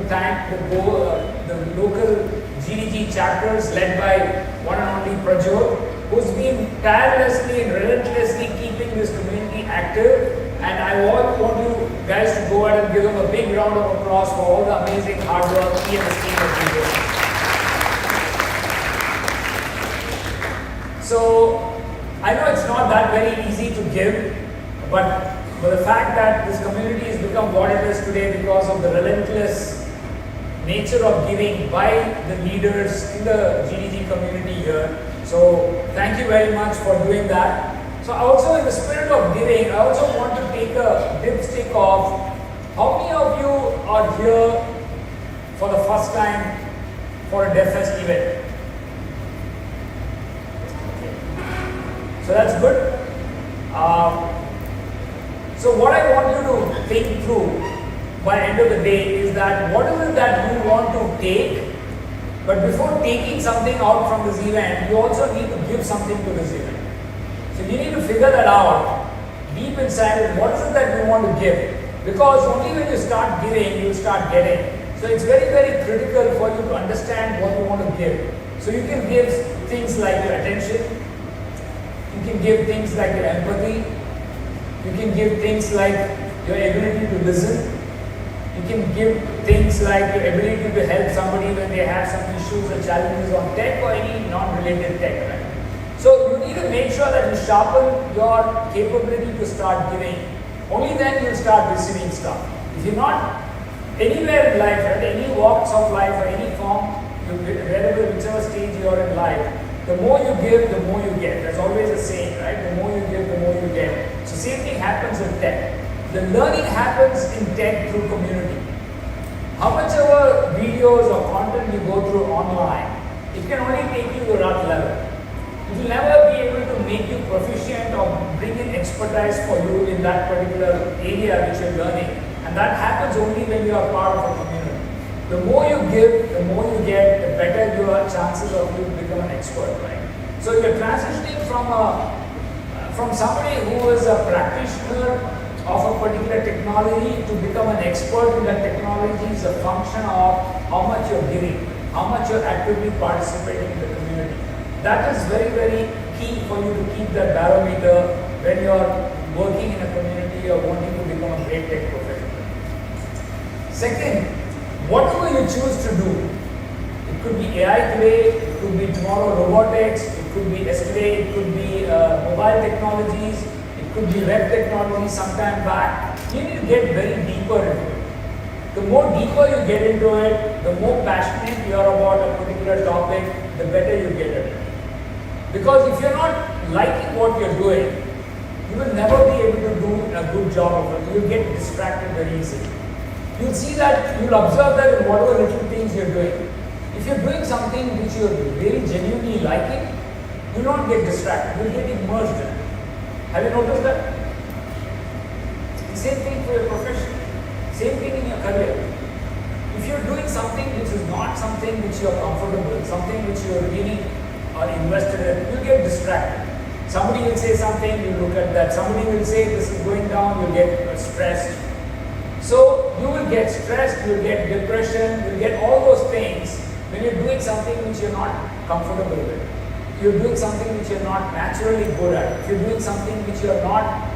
thank the local GDG chapters led by one and only Prajot, who's been tirelessly and relentlessly keeping this community active. And I want you guys to go ahead and give them a big round of applause for all the amazing hard work he and his team have been doing. So I know it's not that very easy to give, but the fact that this community has become what it is today because of the relentless nature of giving by the leaders in the GDG community here. So thank you very much for doing that. So also in the spirit of giving, I also want to take a dipstick of how many of you are here for the first time for a DevFest event? Okay. So that's good. So what I want you to think through by the end of the day is that what is it that you want to take, but before taking something out from this event, you also need to give something to this event. So you need to figure that out deep inside. What is it that you want to give? Because only when you start giving, you start getting. So it's very, very critical for you to understand what you want to give. So you can give things like your attention. You can give things like your empathy. You can give things like your ability to listen. You can give things like your ability to help somebody when they have some issues or challenges on tech or any non-related tech, right? So you need to make sure that you sharpen your capability to start giving. Only then you'll start receiving stuff. If you're not anywhere in life, at any walks of life or any form, wherever, whichever stage you are in life, the more you give, the more you get. There's always a saying, right? The more you give, the more you get. So same thing happens in tech. The learning happens in tech through community. How much ever videos or content you go through online, it can only take you to that level. It will never be able to make you proficient or bring in expertise for you in that particular area which you're learning. And that happens only when you are part of a community. The more you give, the more you get, the better your chances of you become an expert, right? So you're transitioning from somebody who is a practitioner of a particular technology to become an expert in that technology is a function of how much you're giving, how much you're actively participating in the community. That is very, very key for you to keep that barometer when you're working in a community or wanting to become a great tech professional. Second, whatever you choose to do, it could be AI today, it could be tomorrow robotics, it could be yesterday, it could be mobile technologies, it could be web technology sometime back. You need to get very deeper into it. The more deeper you get into it, the more passionate you are about a particular topic, the better you get at it. Because if you're not liking what you're doing, you will never be able to do a good job of it. You'll get distracted very easily. You'll see that, you'll observe that in whatever little things you're doing. If you're doing something which you're really genuinely liking, you'll not get distracted. You'll get immersed in it. Have you noticed that? The same thing for your profession. Same thing in your career. If you're doing something which is not something which you're comfortable with, something which you're really invested in, you'll get distracted. Somebody will say something, you look at that. Somebody will say this is going down, you'll get stressed. So you will get stressed, you'll get depression, you'll get all those things when you're doing something which you're not comfortable with. You're doing something which you're not naturally good at. If you're doing something which you're not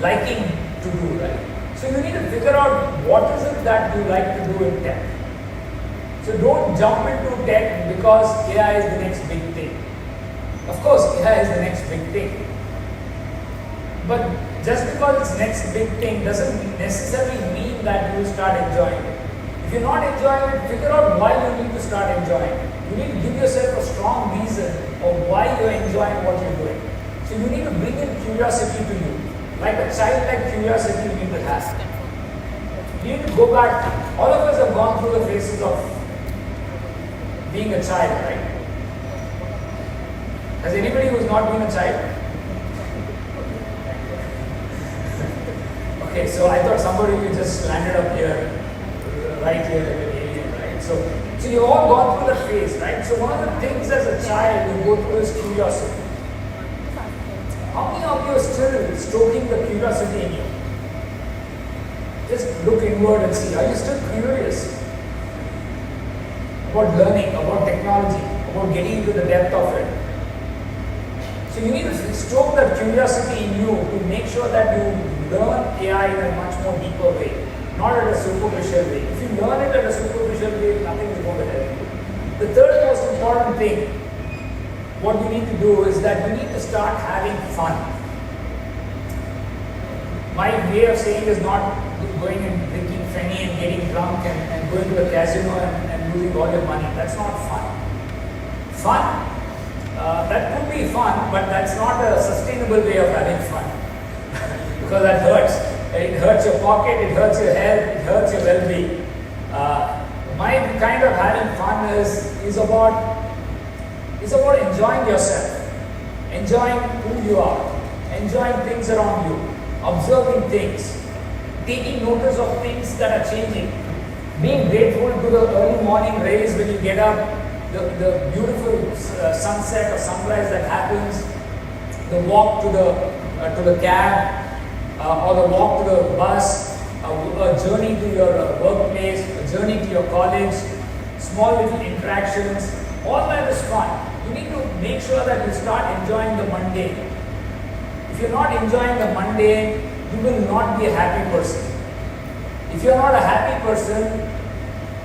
liking to do, right? So you need to figure out what is it that you like to do in tech. So don't jump into tech because AI is the next big thing. Of course, AI is the next big thing. But just because it's next big thing doesn't necessarily mean that you will start enjoying it. If you're not enjoying it, figure out why you need to start enjoying it. You need to give yourself a strong reason of why you're enjoying what you're doing. So you need to bring in curiosity to you. Like a childlike curiosity you need to have. You need to go back. All of us have gone through the phases of being a child, right? Has anybody who's not been a child? Okay, so I thought somebody who just landed up here, right here like an alien, right? So you've all gone through that phase, right? So one of the things as a child you go through is curiosity. How many of you are still stoking the curiosity in you? Just look inward and see, are you still curious? about learning, about technology, about getting into the depth of it. So you need to stoke that curiosity in you to make sure that you learn AI in a much more deeper way, not at a superficial way. If you learn it at a superficial way, nothing is going to help you. The third most important thing, what you need to do is that you need to start having fun. My way of saying is not going and drinking Fenny and getting drunk and going to a casino and losing all your money. That's not fun. Fun, that could be fun, but that's not a sustainable way of having fun. Because that hurts. It hurts your pocket, it hurts your health, it hurts your well-being. My kind of having fun is about enjoying yourself, enjoying who you are, enjoying things around you, observing things, taking notice of things that are changing, being grateful to the early morning rays when you get up, the beautiful sunset or sunrise that happens, the walk to the cab, or the walk to the bus, a journey to your workplace, a journey to your college, small little interactions, all that is fun. You need to make sure that you start enjoying the mundane. If you're not enjoying the mundane, you will not be a happy person. If you're not a happy person,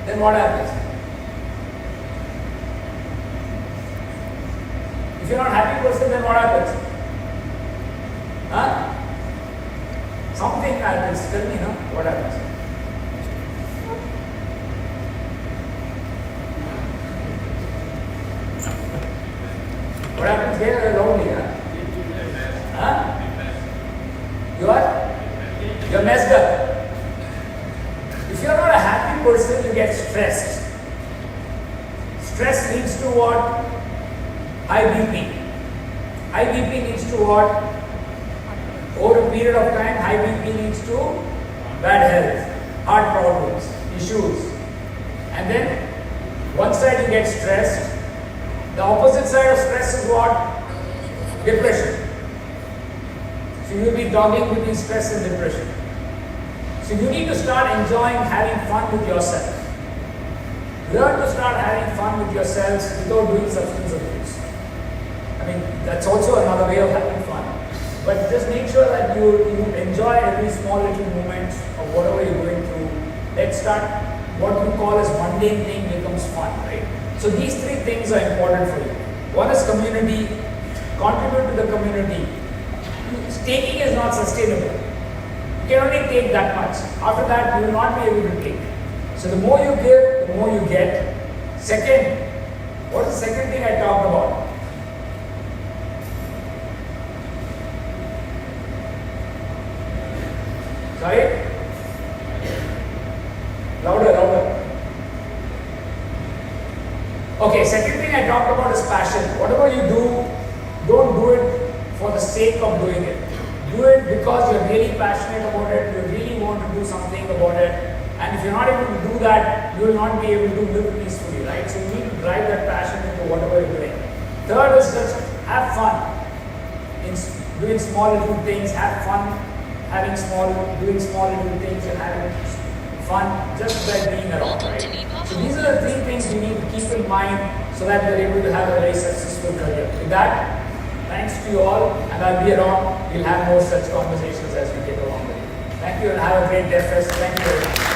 then what happens? If you're not a happy person, then what happens? Huh? Something happens. Tell me, no? What happens? What happens here? You're lonely, huh? Huh? You are? You're messed up. If you're not a happy person, you get stressed. Stress leads to what? High BP. High BP leads to what? Over a period of time, high BP leads to bad health, heart problems, issues. And then, one side you get stressed. The opposite side of stress is what? Depression. So you will be toggling between stress and depression. So you need to start enjoying having fun with yourself. Learn to start having fun with yourselves without doing substance abuse. I mean, that's also another way of having fun. But just make sure that you enjoy every small little moment of whatever you're going through. Let's start what we call as mundane thing becomes fun, right? So these three things are important for you. One is community, contribute to the community. Taking is not sustainable. You can only take that much. After that, you will not be able to take. So the more you give, the more you get. Second, what is the second thing I talked about? Sorry? Louder, louder. Okay, second thing I talked about is passion. Whatever you do, don't do it for the sake of doing it. Do it because you're really passionate about it, you really want to do something about it. And if you're not able to do that, you will not be able to live peacefully, right? So you need to drive that passion into whatever you're doing. Third is just have fun in doing small little things, have fun doing small little things and having fun just by being around, right? So these are the three things you need to keep in mind so that you're able to have a very successful career. With that, thanks to you all, and I'll be around. We'll have more such conversations as we get along with you. Thank you and have a great DevFest. Thank you very much.